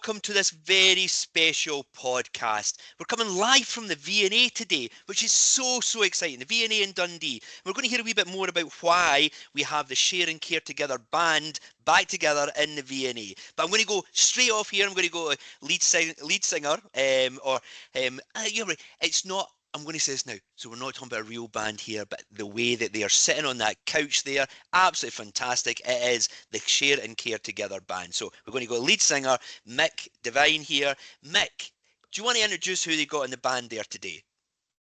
welcome to this very special podcast. We're coming live from the V&A today, which is so exciting. The V&A in Dundee. We're going to hear a wee bit more about why we have the Share and Care Together band back together in the V&A. But I'm going to go straight off here. I'm going to go lead singer. It's not. I'm going to say this now. So we're not talking about a real band here, but the way that they are sitting on that couch there, absolutely fantastic. It is the Share and Care Together band. So we're going to go lead singer, Mick, Devine here. Mick, do you want to introduce who they got in the band there today?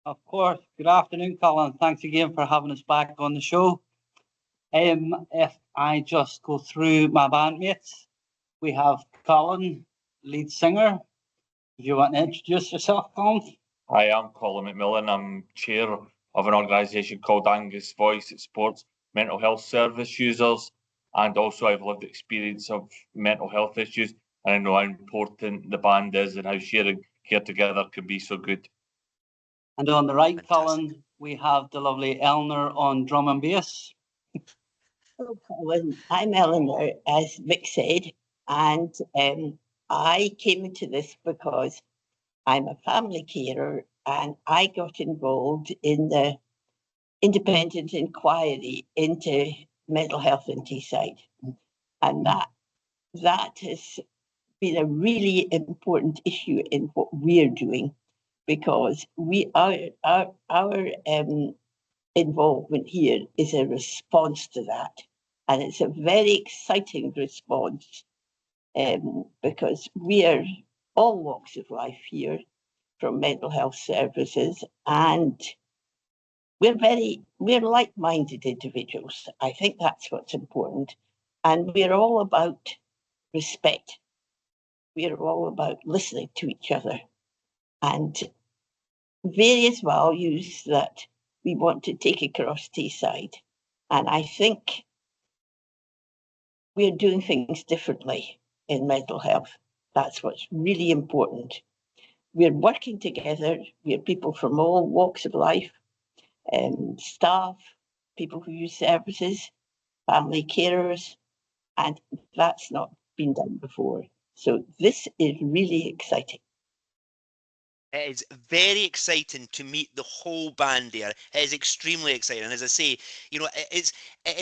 Of course. Good afternoon, Colin. Thanks again for having us back on the show. If I just go through my bandmates, we have Colin, lead singer. If you want to introduce yourself, Colin. Hi, I'm Colin McMillan. I'm chair of an organisation called Angus Voice. It supports mental health service users, and also I've lived experience of mental health issues, and I know how important the band is and how sharing care together can be so good. And on the right, Colin, we have the lovely Elinor on drum and bass. Hello, Colin. I'm Elinor, as Mick said, and I came into this because I'm a family carer, and I got involved in the independent inquiry into mental health in Tayside. And that has been a really important issue in what we're doing, because our involvement here is a response to that. And it's a very exciting response, because we are all walks of life here from mental health services, and we're like-minded individuals. I think that's what's important. And we're all about respect. We're all about listening to each other and various values that we want to take across Tayside. And I think we're doing things differently in mental health. That's what's really important. We're working together. We're people from all walks of life, staff, people who use services, family carers, and that's not been done before. So this is really exciting. It is very exciting to meet the whole band there. It is extremely exciting. And as I say, you know, it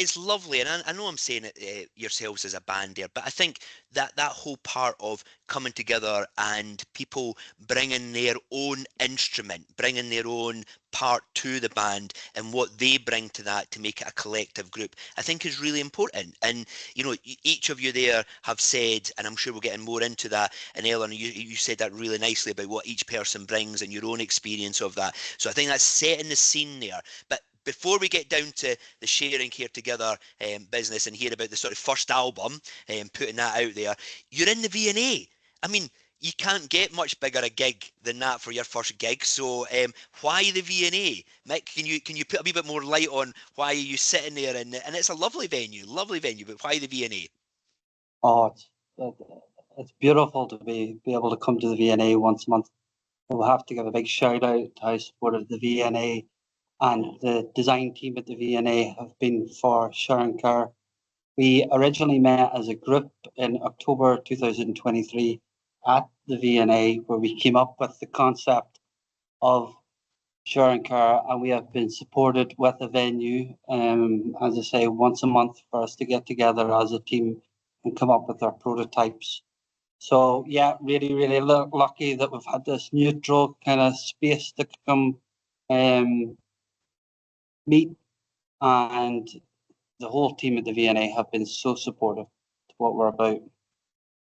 is lovely. And I know I'm saying it yourselves as a band there, but I think that whole part of coming together and people bringing their own instrument, bringing their own part to the band and what they bring to that to make it a collective group, I think is really important. And, you know, each of you there have said, and I'm sure we're getting more into that, and Elinor, you said that really nicely about what each person brings and your own experience of that. So I think that's setting the scene there. But before we get down to the Share and Care Together business and hear about the sort of first album and putting that out there, you're in the V&A. I mean, you can't get much bigger a gig than that for your first gig. So why the V&A? Mick, can you put a wee bit more light on why are you sitting there? And it's a lovely venue, but why the V&A? Oh, it's beautiful to be able to come to the V&A once a month. We'll have to give a big shout out to how supportive the V&A and the design team at the V&A have been for Share and Care. We originally met as a group in October 2023 at the V&A, where we came up with the concept of Share and Care, and we have been supported with a venue, as I say, once a month for us to get together as a team and come up with our prototypes. So yeah, really lucky that we've had this neutral kind of space to come meet, and the whole team at the V&A have been so supportive to what we're about.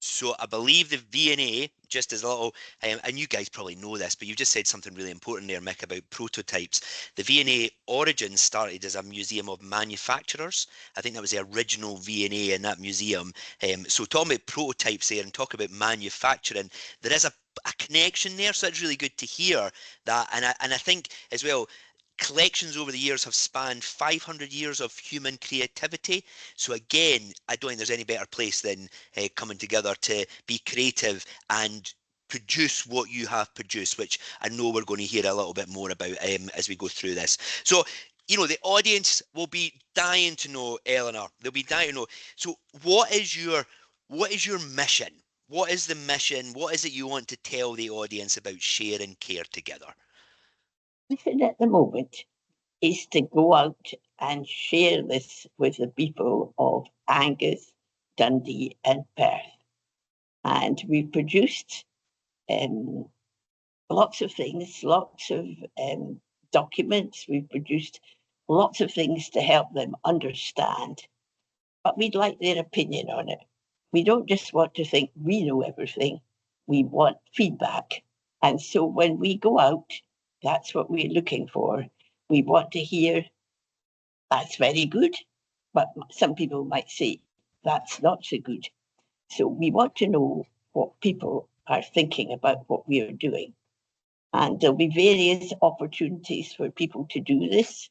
So I believe the V&A, just as a little, and you guys probably know this, but you just said something really important there, Mick, about prototypes. The V&A origins started as a museum of manufacturers. I think that was the original V&A in that museum. So talking about prototypes there and talk about manufacturing, there is a connection there. So it's really good to hear that. And I think as well, collections over the years have spanned 500 years of human creativity. So again, I don't think there's any better place than coming together to be creative and produce what you have produced, which I know we're going to hear a little bit more about as we go through this. So, you know, the audience will be dying to know, Elinor. They'll be dying to know. So what is your mission? What is the mission? What is it you want to tell the audience about Share and Care Together? Mission at the moment is to go out and share this with the people of Angus, Dundee and Perth. And we've produced lots of things, lots of documents. We've produced lots of things to help them understand. But we'd like their opinion on it. We don't just want to think we know everything. We want feedback. And so when we go out, that's what we're looking for. We want to hear, that's very good, but some people might say, that's not so good. So we want to know what people are thinking about what we are doing. And there'll be various opportunities for people to do this,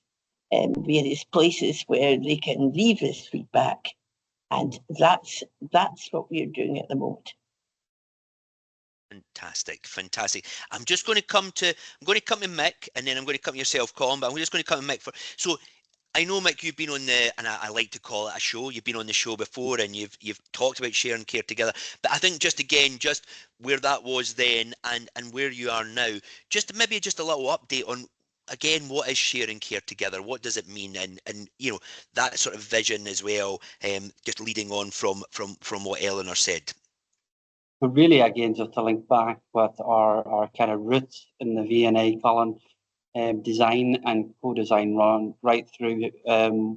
and various places where they can leave this feedback. And that's what we're doing at the moment. Fantastic, fantastic. I'm going to come to Mick, and then I'm going to come to yourself, Colin, but I'm just going to come to Mick for. So I know, Mick, you've been on the, and I like to call it a show. You've been on the show before, and you've talked about Share and Care Together. But I think just where that was then, and where you are now, maybe just a little update on, again, what is Share and Care Together? What does it mean? And you know, that sort of vision as well. Just leading on from what Elinor said. But really, again, just to link back with our kind of roots in the VNA, Colin, design and co-design run right through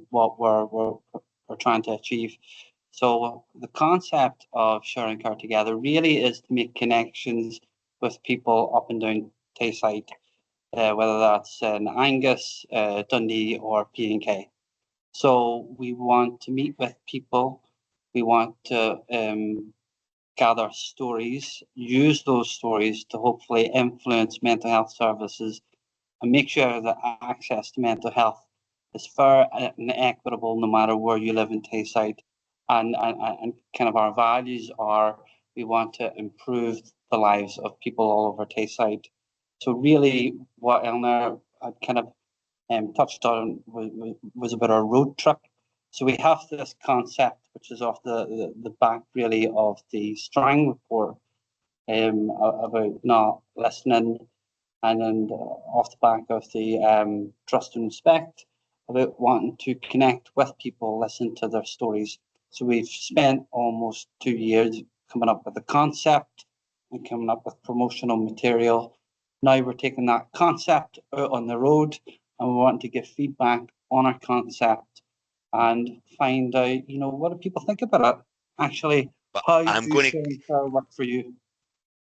what we're trying to achieve. So the concept of Share and Care Together really is to make connections with people up and down Tayside, whether that's in Angus, Dundee or P&K. So we want to meet with people. We want to gather stories, use those stories to hopefully influence mental health services and make sure that access to mental health is fair and equitable no matter where you live in Tayside. And kind of our values are we want to improve the lives of people all over Tayside. So really what Elinor had kind of touched on was about our road trip. So we have this concept, which is off the back really of the Strang Report about not listening, and then off the back of the trust and respect about wanting to connect with people, listen to their stories. So we've spent almost 2 years coming up with a concept and coming up with promotional material. Now we're taking that concept out on the road, and we want to give feedback on our concept and find out, what do people think about it? Actually, how does Share and Care work for you?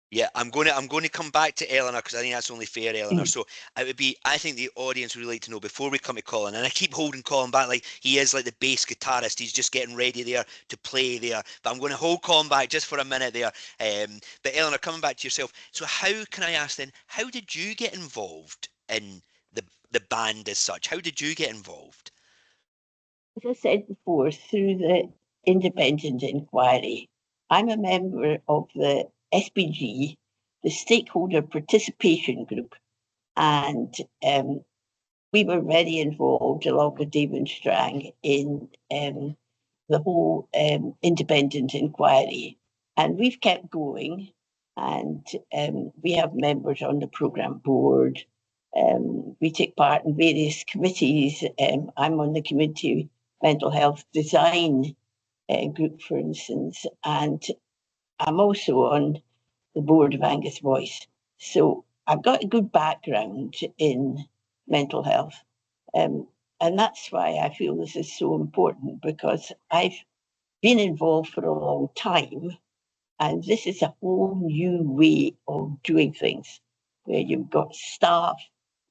Yeah, I'm going to come back to Elinor because I think that's only fair, Elinor. So I think the audience would really like to know before we come to Colin, and I keep holding Colin back like he is like the bass guitarist. He's just getting ready there to play there. But I'm going to hold Colin back just for a minute there. But Elinor, coming back to yourself. So how can I ask then, how did you get involved in the band as such? How did you get involved? As I said before, through the independent inquiry, I'm a member of the SPG, the Stakeholder Participation Group, and we were very involved, along with Devine Strang, in the whole independent inquiry. And we've kept going, and we have members on the programme board. We take part in various committees. I'm on the committee mental health design group, for instance, and I'm also on the board of Angus Voice. So I've got a good background in mental health. And that's why I feel this is so important, because I've been involved for a long time, and this is a whole new way of doing things, where you've got staff,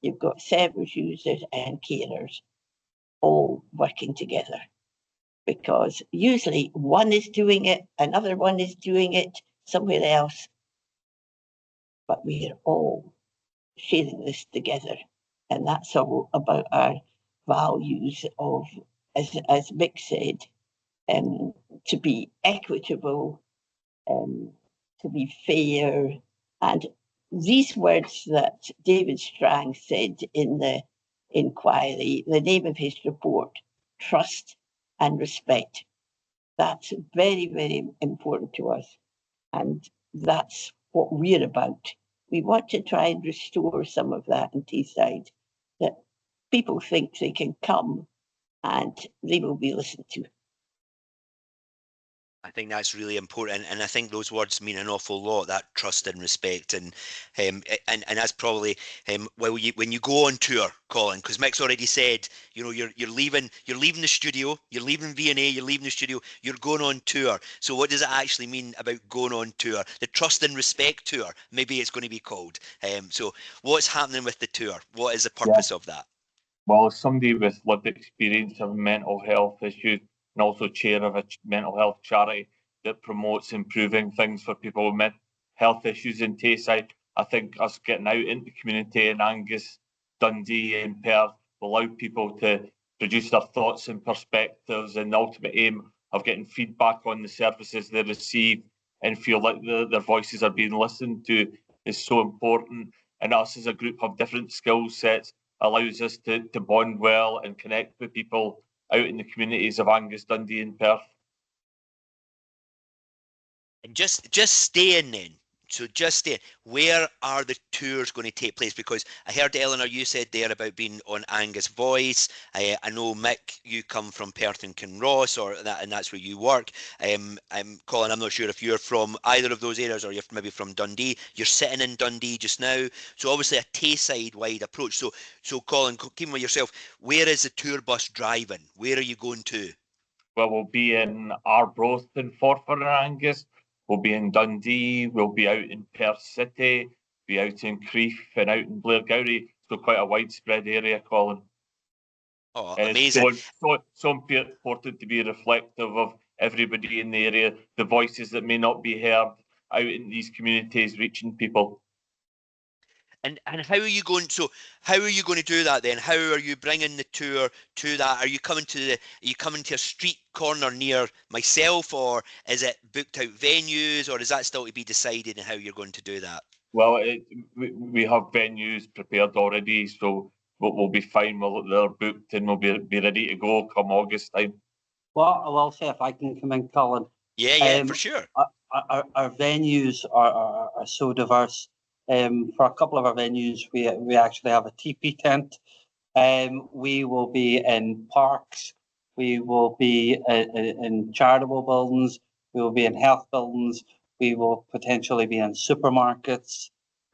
you've got service users and carers all working together. Because usually one is doing it, another one is doing it somewhere else, but we are all sharing this together. And that's all about our values of, as Mick said, to be equitable, to be fair. And these words that David Strang said in the inquiry, the name of his report, trust and respect. That's very, very important to us. And that's what we're about. We want to try and restore some of that in Tayside, that people think they can come and they will be listened to. I think that's really important, and I think those words mean an awful lot. That trust and respect, and that's probably when you go on tour, Colin, because Mick's already said, you know, you're leaving the studio, you're leaving V&A, you're leaving the studio, you're going on tour. So what does it actually mean about going on tour? The trust and respect tour, maybe it's going to be called. So what's happening with the tour? What is the purpose of that? Well, as somebody with lived experience of mental health issues and also chair of a mental health charity that promotes improving things for people with mental health issues in Tayside, I think us getting out into the community in Angus, Dundee and Perth will allow people to produce their thoughts and perspectives, and the ultimate aim of getting feedback on the services they receive and feel like their voices are being listened to is so important. And us as a group have different skill sets, allows us to bond well and connect with people out in the communities of Angus, Dundee and Perth. And just staying then. So just staying. Where are the tours going to take place? Because I heard, Elinor, you said there about being on Angus Voice. I know, Mick, you come from Perth and Kinross, and that's where you work. Colin, I'm not sure if you're from either of those areas or you're maybe from Dundee. You're sitting in Dundee just now. So obviously a Tayside-wide approach. So Colin, keeping with yourself, where is the tour bus driving? Where are you going to? Well, we'll be in Arbroath and Forfar and Angus. We'll be in Dundee. We'll be out in Perth City. Be out in Crieff and out in Blairgowrie. So quite a widespread area, Colin. Oh, and amazing. It's so important to be reflective of everybody in the area, the voices that may not be heard out in these communities, reaching people. And how are you going? So how are you going to do that then? How are you bringing the tour to that? Are you coming to a street corner near myself, or is it booked out venues, or is that still to be decided and how you're going to do that? Well, we have venues prepared already, so we'll be fine. They're booked and we'll be ready to go come August time. Well, I will say, if I can come in, Colin. Yeah, for sure. Our venues are so diverse. For a couple of our venues, we actually have a teepee tent. We will be in parks. We will be in charitable buildings. We will be in health buildings. We will potentially be in supermarkets.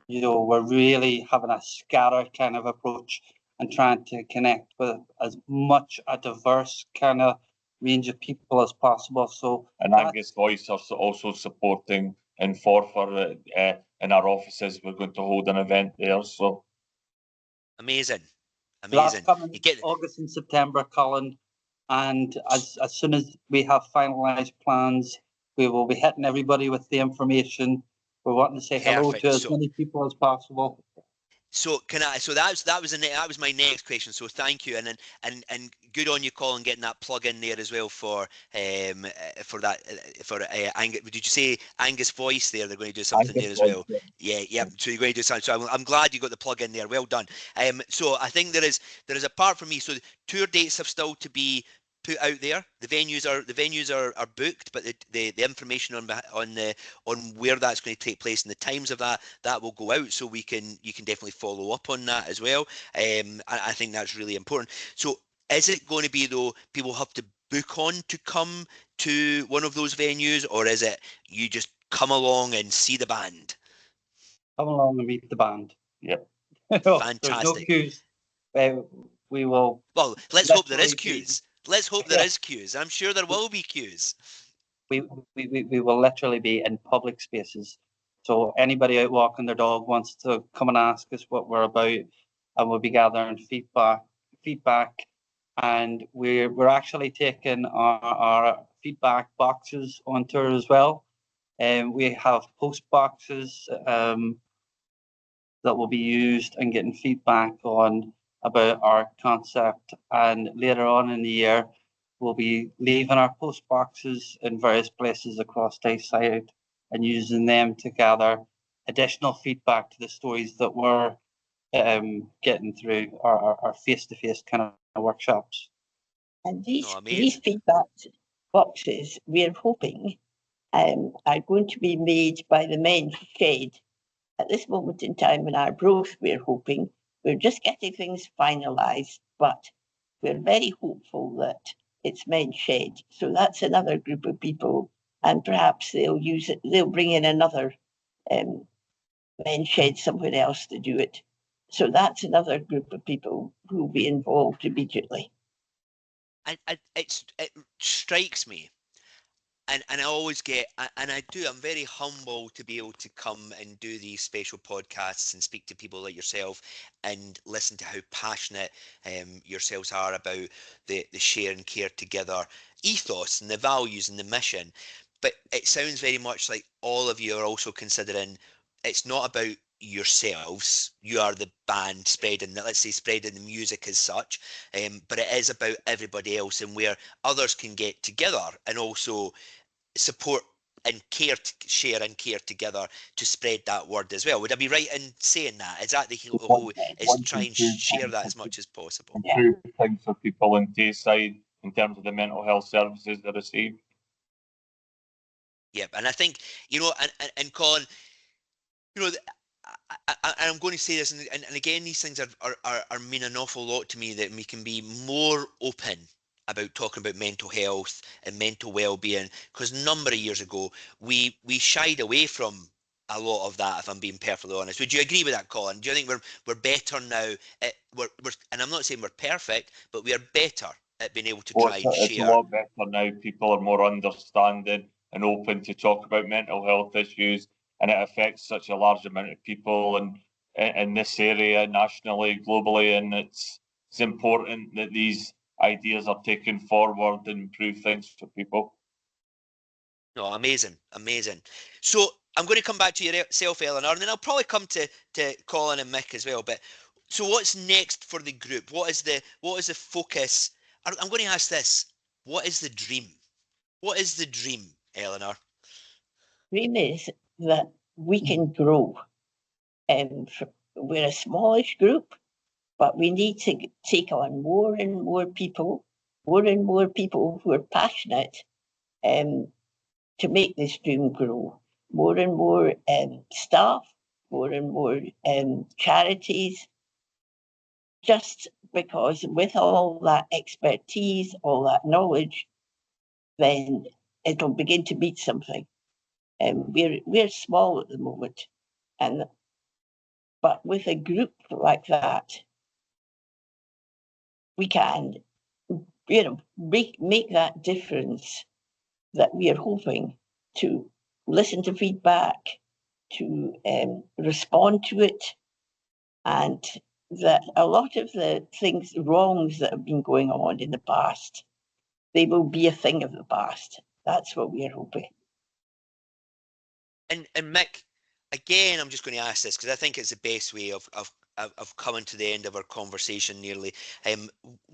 You know, we're really having a scatter kind of approach and trying to connect with as much a diverse kind of range of people as possible. So, and Angus Voice are also supporting in Forfar in our offices. We're going to hold an event there. So amazing. That's coming August and September, Colin. And as soon as we have finalised plans, we will be hitting everybody with the information. We're wanting to say hello to as many people as possible. So that was my next question. So thank you, and good on you, Colin, getting that plug in there as well for Angus. Did you say Angus Voice there? They're going to do something Angus there as well. Voice, yeah. So you're going to do something. So I'm glad you got the plug in there. Well done. So I think there is a part for me. So the tour dates have still to be put out there. The venues are booked, but the information on where that's going to take place and the times of that will go out, so you can definitely follow up on that as well. I think that's really important. So is it going to be, though, people have to book on to come to one of those venues, or is it you just come along and see the band? Come along and meet the band. Yep. Fantastic. There's no queues. We will. Well, let's hope there is queues. Let's hope there is queues. I'm sure there will be queues. We will literally be in public spaces. So anybody out walking their dog wants to come and ask us what we're about, and we'll be gathering feedback. And we're actually taking our feedback boxes on tour as well. And we have post boxes that will be used and getting feedback on about our concept. And later on in the year, we'll be leaving our post boxes in various places across Tayside and using them to gather additional feedback to the stories that we're getting through our face-to-face kind of workshops. And these feedback boxes, we're hoping are going to be made by the men's shed. At this moment in time in Arbroath, we're hoping, we're just getting things finalised, but we're very hopeful that it's men's shed. So that's another group of people, and perhaps they'll use it, they'll bring in another men's shed somewhere else to do it. So that's another group of people who will be involved immediately. It strikes me, and I always get, and I do, I'm very humble to be able to come and do these special podcasts and speak to people like yourself and listen to how passionate yourselves are about the share and care together ethos and the values and the mission. But it sounds very much like all of you are also considering it's not about yourselves. You are the band spreading, let's say, spreading the music as such, but it is about everybody else and where others can get together and also support and care, share and care together to spread that word as well. Would I be right in saying that? Is that the whole, is try and share that as much as possible? Improve things for people in Tayside in terms of the mental health services they receive. Yep, and I think, you know, and Colin, you know, I'm going to say this, and again, these things are mean an awful lot to me, that we can be more open about talking about mental health and mental well-being, because a number of years ago we shied away from a lot of that, if I'm being perfectly honest. Would you agree with that, Colin? Do you think we're better now? We're and I'm not saying we're perfect, but we are better at being able to try and It's a share. lot better now. People are more understanding and open to talk about mental health issues, and it affects such a large amount of people and in this area, nationally, globally, and it's important that these ideas are taken forward and improve things for people. No, amazing. So I'm going to come back to yourself, Elinor, and then I'll probably come to Colin and Mick as well. But so what's next for the group? What is the focus? I'm going to ask this: what is the dream? What is the dream, Elinor? Dream is that we can grow. We're a smallish group, but we need to take on more and more people who are passionate to make this dream grow. More and more staff, more and more charities, just because with all that expertise, all that knowledge, then it'll begin to mean something. We're small at the moment, but with a group like that, we can, make that difference that we are hoping to listen to feedback, to respond to it, and that a lot of the wrongs that have been going on in the past, they will be a thing of the past. That's what we are hoping. And Mick, again, I'm just going to ask this because I think it's the best way of coming to the end of our conversation nearly.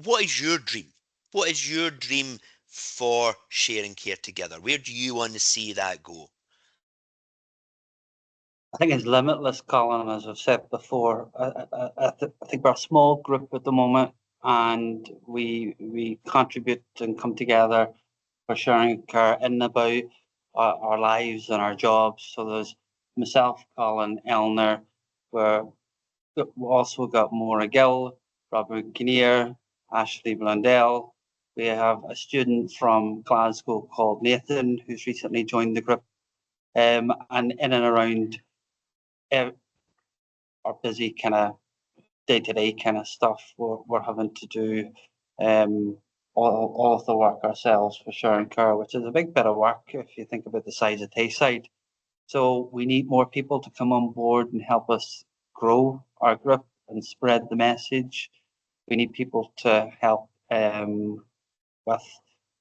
What is your dream? What is your dream for sharing care together? Where do you want to see that go? I think it's limitless, Colin, as I've said before. I think we're a small group at the moment, and we contribute and come together for sharing care in and about our lives and our jobs. So there's myself, Colin, Elinor. We've also got Maura Gill, Robert Kinnear, Ashley Blundell. We have a student from Glasgow called Nathan, who's recently joined the group. And in and around our busy kind of day-to-day kind of stuff, we're having to do all of the work ourselves for sharing care, which is a big bit of work if you think about the size of Tayside. So we need more people to come on board and help us grow our group and spread the message. We need people to help with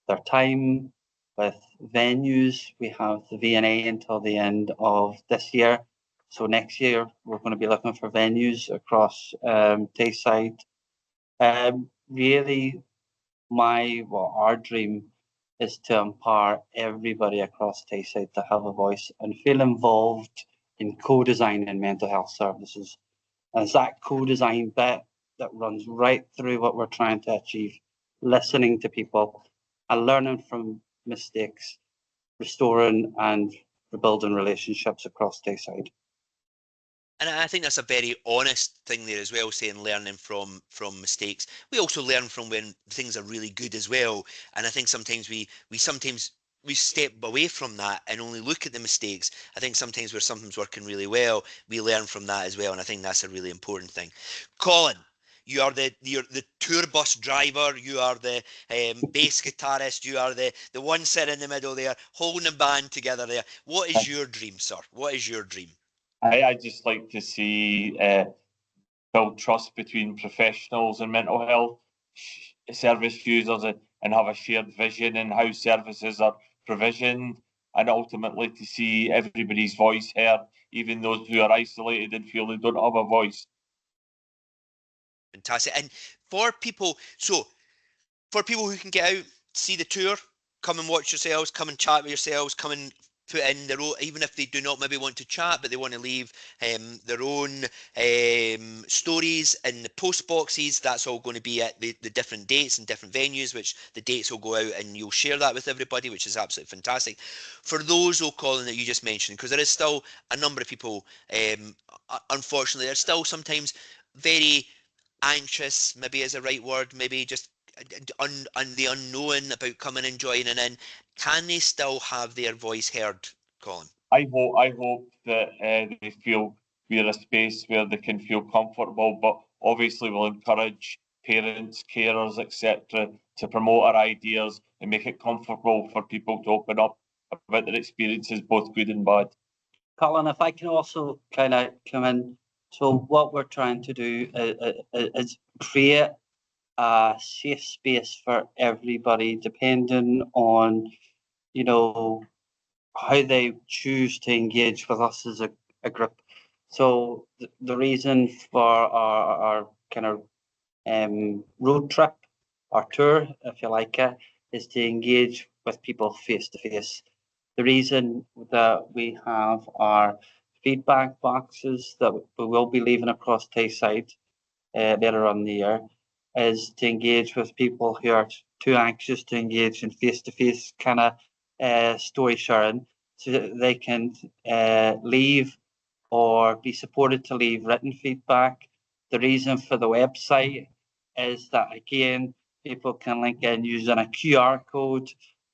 their time, with venues. We have the V&A until the end of this year. So next year, we're going to be looking for venues across Tayside. Really, our dream is to empower everybody across Tayside to have a voice and feel involved in co-designing mental health services. And it's that co-design bit that runs right through what we're trying to achieve, listening to people and learning from mistakes restoring and rebuilding relationships across Tayside. And I think that's a very honest thing there as well, saying learning from mistakes. We also learn from when things are really good as well. And I think sometimes we step away from that and only look at the mistakes. I think sometimes where something's working really well, we learn from that as well. And I think that's a really important thing. Colin, you're the tour bus driver. You are the bass guitarist. You are the one sitting in the middle there, holding the band together there. What is your dream, sir? What is your dream? I just like to see build trust between professionals and mental health service users, and have a shared vision in how services are provisioned, and ultimately to see everybody's voice heard, even those who are isolated and feel they don't have a voice. Fantastic. And for people who can get out, see the tour, come and watch yourselves, come and chat with yourselves, come and put in their own, even if they do not maybe want to chat, but they want to leave their own stories in the post boxes. That's all going to be at the different dates and different venues, which the dates will go out and you'll share that with everybody, which is absolutely fantastic. For those, Colin, that you just mentioned, because there is still a number of people, unfortunately, they're still sometimes very anxious, maybe is a right word, maybe just on the unknown about coming and joining in. Can they still have their voice heard, Colin? I hope that they feel we're a space where they can feel comfortable, but obviously we'll encourage parents, carers, etc., to promote our ideas and make it comfortable for people to open up about their experiences, both good and bad. Colin, if I can also kind of come in. So what we're trying to do is create a safe space for everybody, depending on, how they choose to engage with us as a group. So the reason for our kind of road trip, our tour, if you like it, is to engage with people face to face. The reason that we have our feedback boxes that we will be leaving across Tayside later on in the year is to engage with people who are too anxious to engage in face-to-face kind of story sharing, so that they can leave or be supported to leave written feedback. The reason for the website is that, again, people can link in using a QR code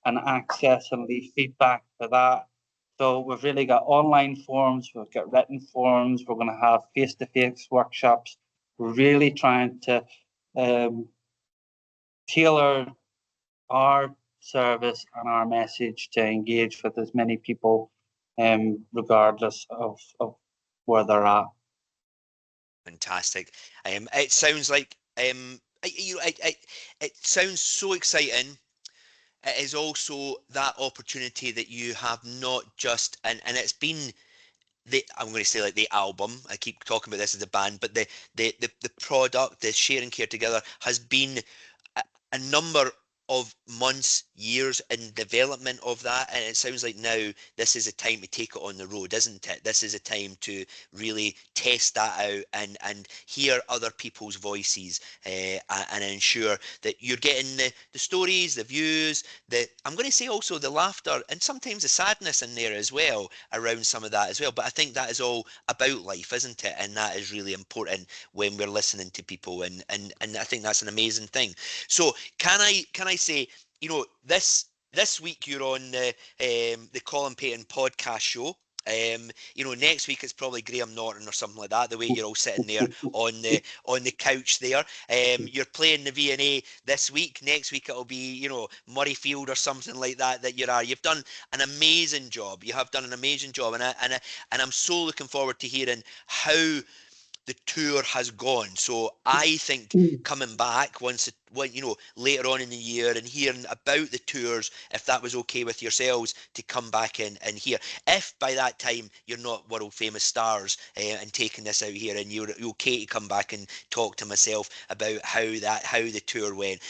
and access and leave feedback for that. So we've really got online forms, we've got written forms, we're going to have face-to-face workshops. We're really trying to tailor our service and our message to engage with as many people, regardless of where they're at. Fantastic. It sounds like it sounds so exciting. It is also that opportunity that you have not just, and it's been I'm going to say like the album. I keep talking about this as a band, but the product, the Sharing Care Together, has been a number of months, years in development of that, and it sounds like now this is a time to take it on the road, isn't it? This is a time to really test that out and hear other people's voices, and ensure that you're getting the stories, the views, I'm going to say also the laughter and sometimes the sadness in there as well around some of that as well. But I think that is all about life, isn't it? And that is really important when we're listening to people, and I think that's an amazing thing. So can I say, this week you're on the Colin Paton podcast show. Next week it's probably Graham Norton or something like that. The way you're all sitting there on the couch there. You're playing the V&A this week. Next week it'll be Murrayfield or something like that. You've done an amazing job. You have done an amazing job, and I'm so looking forward to hearing how the tour has gone. So I think coming back later on in the year and hearing about the tours, if that was okay with yourselves to come back in and hear, if by that time you're not world famous stars and taking this out here and you're okay to come back and talk to myself about how the tour went,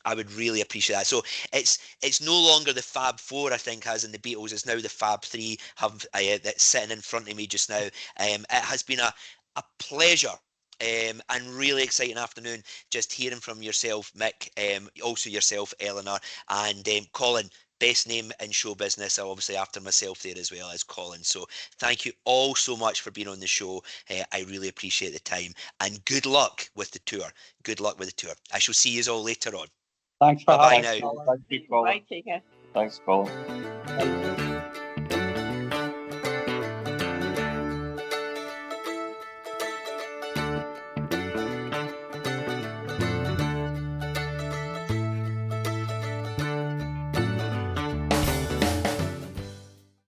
I would really appreciate that. So it's no longer the Fab Four, I think, as in the Beatles. It's now the Fab Three that's sitting in front of me just now. It has been a pleasure and really exciting afternoon just hearing from yourself, Mick, also yourself, Elinor, and Colin. best name in show business, obviously after myself there as well as Colin. So thank you all so much for being on the show. I really appreciate the time, and good luck with the tour. Good luck with the tour. I shall see you all later on. Thanks for Bye-bye having now. us. Thank you, Colin. Right, take care. Thanks, Colin.